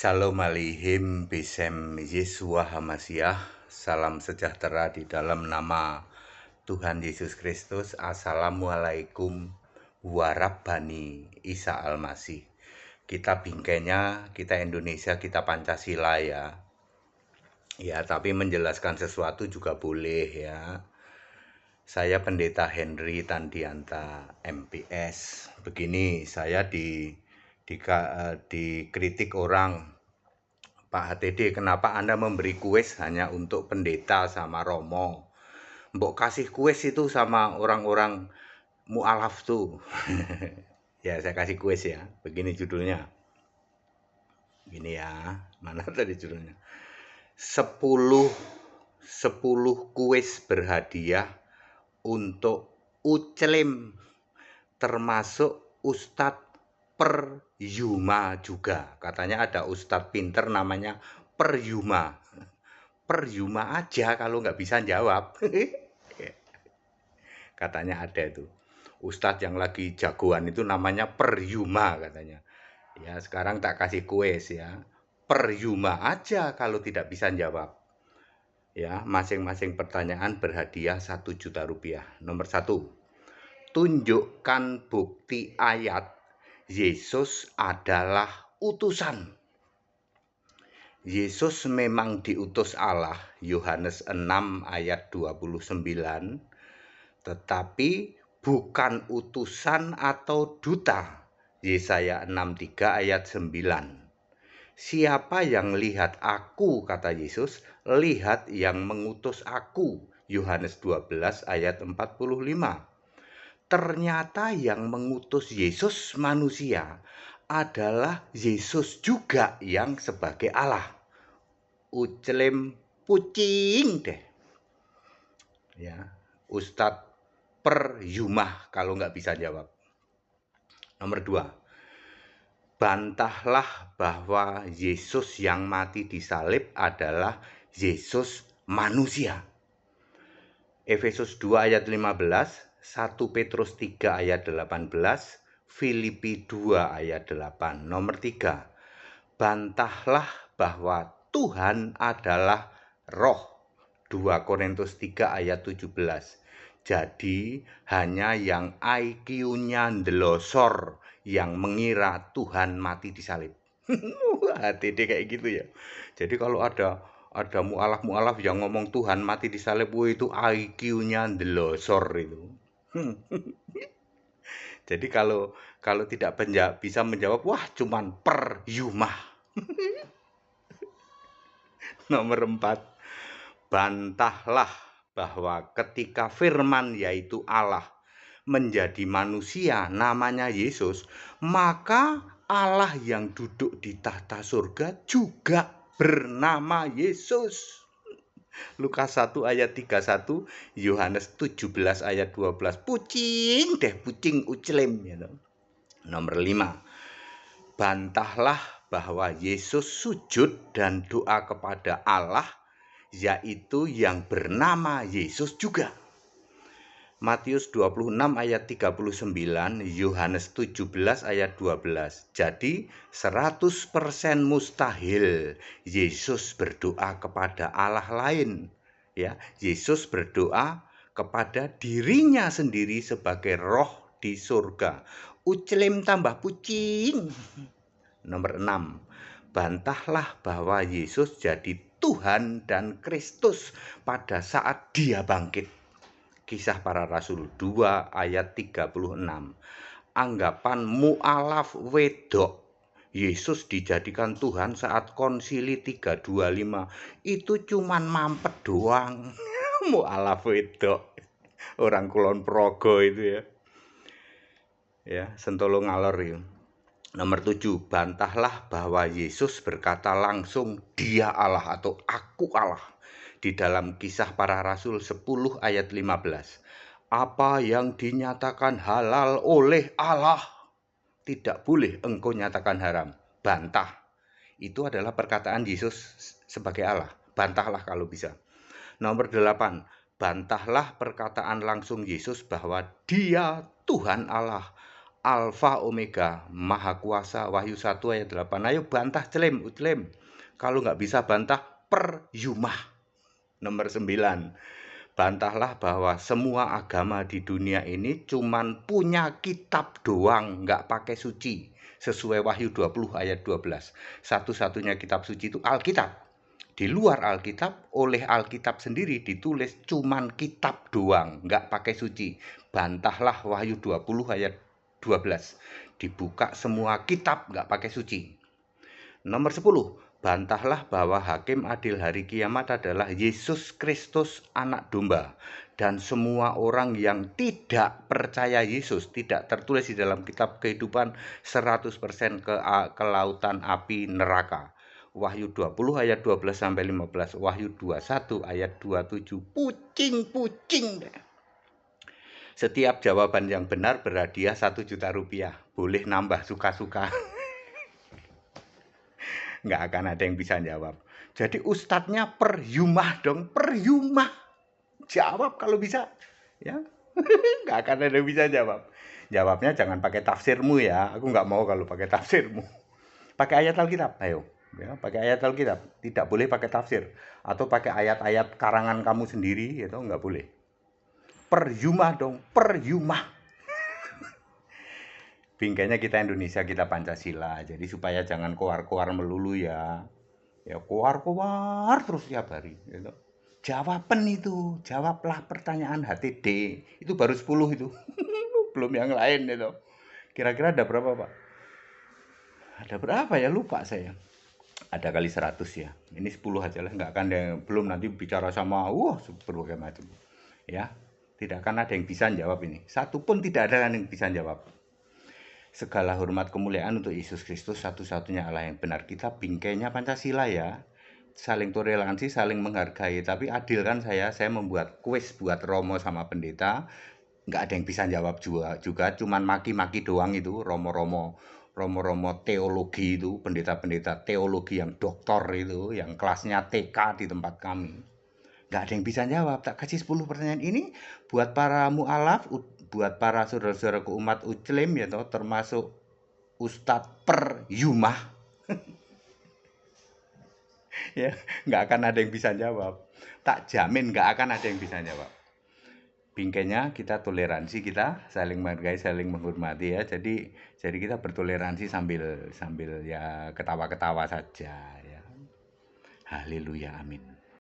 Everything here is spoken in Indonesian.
Shalom aleihim bisem Yesua Hamasiah. Salam sejahtera di dalam nama Tuhan Yesus Kristus. Assalamualaikum warabbani Isa Al-Masih. Kita bingkainya, kita Indonesia, kita Pancasila ya. Ya, tapi menjelaskan sesuatu juga boleh ya. Saya Pendeta Henry Tandianta MPS. Begini, saya dikritik orang, Pak HTD, kenapa Anda memberi kuis hanya untuk pendeta sama romo? Mbok kasih kuis itu sama orang-orang mu'alaf tuh. Ya, saya kasih kuis ya. Begini judulnya. Gini ya. Mana tadi judulnya? 10 kuis berhadiah untuk Uclim, termasuk Ustadz Peryuma juga. Katanya ada Ustadz pinter namanya Peryuma. Peryuma aja kalau nggak bisa jawab. Katanya ada itu. Ustadz yang lagi jagoan itu namanya Peryuma katanya. Ya, sekarang tak kasih kuis ya. Peryuma aja kalau tidak bisa jawab. Ya, masing-masing pertanyaan berhadiah 1 juta rupiah. Nomor 1. Tunjukkan bukti ayat Yesus adalah utusan. Yesus memang diutus Allah, Yohanes 6 ayat 29, tetapi bukan utusan atau duta, Yesaya 63 ayat 9. Siapa yang lihat aku, kata Yesus, lihat yang mengutus aku, Yohanes 12 ayat 45. Ternyata yang mengutus Yesus manusia adalah Yesus juga yang sebagai Allah. Uclim pucing deh. Ya, Ustadz Peryumah kalau nggak bisa jawab. Nomor 2. Bantahlah bahwa Yesus yang mati di salib adalah Yesus manusia. Efesus 2 ayat 15, 1 Petrus 3 ayat 18, Filipi 2 ayat 8. Nomor 3. Bantahlah bahwa Tuhan adalah roh. 2 Korintus 3 ayat 17. Jadi hanya yang IQ-nya ndelosor yang mengira Tuhan mati di salib. HTD kayak gitu ya. Jadi kalau ada mu'alaf yang ngomong Tuhan mati di salib, itu IQ-nya ndelosor itu. Jadi kalau tidak bisa menjawab, wah cuman Peryumah. Nomor 4. Bantahlah bahwa ketika firman yaitu Allah menjadi manusia namanya Yesus, maka Allah yang duduk di tahta surga juga bernama Yesus. Lukas 1 ayat 31, Yohanes 17 ayat 12. Pucing deh, pucing uclim gitu. Nomor 5. Bantahlah bahwa Yesus sujud dan doa kepada Allah, yaitu yang bernama Yesus juga. Matius 26 ayat 39, Yohanes 17 ayat 12. Jadi 100% mustahil Yesus berdoa kepada Allah lain. Ya, Yesus berdoa kepada dirinya sendiri sebagai roh di surga. Uclim tambah pucing. Nomor 6. Bantahlah bahwa Yesus jadi Tuhan dan Kristus pada saat Dia bangkit. Kisah Para Rasul 2 ayat 36. Anggapan mu'alaf wedok Yesus dijadikan Tuhan saat konsili 325 itu cuman mampet doang. Mu'alaf wedok, orang Kulon Progo itu ya. Ya, Sentolo Ngalor itu. Nomor 7. Bantahlah bahwa Yesus berkata langsung Dia Allah atau Aku Allah di dalam Kisah Para Rasul 10 ayat 15. Apa yang dinyatakan halal oleh Allah tidak boleh engkau nyatakan haram. Bantah. Itu adalah perkataan Yesus sebagai Allah. Bantahlah kalau bisa. Nomor 8. Bantahlah perkataan langsung Yesus bahwa Dia Tuhan Allah. Alfa Omega, Maha Kuasa, Wahyu 1 ayat 8. Ayo bantah celem. Kalau nggak bisa bantah, perjumah. Nomor 9. Bantahlah bahwa semua agama di dunia ini cuman punya kitab doang, nggak pakai suci. Sesuai Wahyu 20 ayat 12. Satu-satunya kitab suci itu Alkitab. Di luar Alkitab, oleh Alkitab sendiri ditulis cuman kitab doang, nggak pakai suci. Bantahlah Wahyu 20 ayat 12. Dibuka semua kitab, nggak pakai suci. Nomor 10. Bantahlah bahwa hakim adil hari kiamat adalah Yesus Kristus anak domba. Dan semua orang yang tidak percaya Yesus tidak tertulis di dalam kitab kehidupan 100% ke lautan api neraka. Wahyu 20 ayat 12-15, Wahyu 21 ayat 27. Pucing deh. Setiap jawaban yang benar berhadiah 1 juta rupiah. Boleh nambah suka-suka. Nggak akan ada yang bisa jawab. Jadi ustadznya perjumah dong, perjumah. Jawab kalau bisa. Ya, nggak akan ada yang bisa jawab. Jawabnya jangan pakai tafsirmu ya. Aku nggak mau kalau pakai tafsirmu. Pakai ayat Alkitab, ayo. Ya, pakai ayat Alkitab. Tidak boleh pakai tafsir. Atau pakai ayat-ayat karangan kamu sendiri, itu nggak boleh. Perjumah dong, perjumah. Bingkainya kita Indonesia, kita Pancasila. Jadi supaya jangan koar-koar melulu ya. Ya koar-koar terus tiap hari. Gitu. Jawaban itu, jawablah pertanyaan HTD. Itu baru 10 itu. Belum yang lain itu. Kira-kira ada berapa, Pak? Ada berapa ya? Lupa saya. Ada kali 100 ya. Ini 10 aja lah, nggak akan ada yang, belum nanti bicara sama berbagai macam. Ya, tidak akan ada yang bisa jawab ini. Satu pun tidak ada yang bisa jawab. Segala hormat kemuliaan untuk Yesus Kristus, satu-satunya Allah yang benar. Kita bingkainya Pancasila ya. Saling toleransi, saling menghargai. Tapi adil kan saya membuat kuis buat Romo sama pendeta. Nggak ada yang bisa jawab juga. Cuman maki-maki doang itu, Romo-Romo teologi itu, pendeta-pendeta teologi yang doktor itu, yang kelasnya TK di tempat kami. Nggak ada yang bisa jawab. Tak kasih 10 pertanyaan ini buat para mu'alaf, buat para saudara-saudaraku umat Uclim ya toh, termasuk Ustadz Perjumah. Ya, nggak akan ada yang bisa jawab. Tak jamin nggak akan ada yang bisa jawab. Bingkainya kita toleransi, kita saling menghargai, saling menghormati ya. Jadi kita bertoleransi sambil ya ketawa-ketawa saja ya. Haleluya, amin.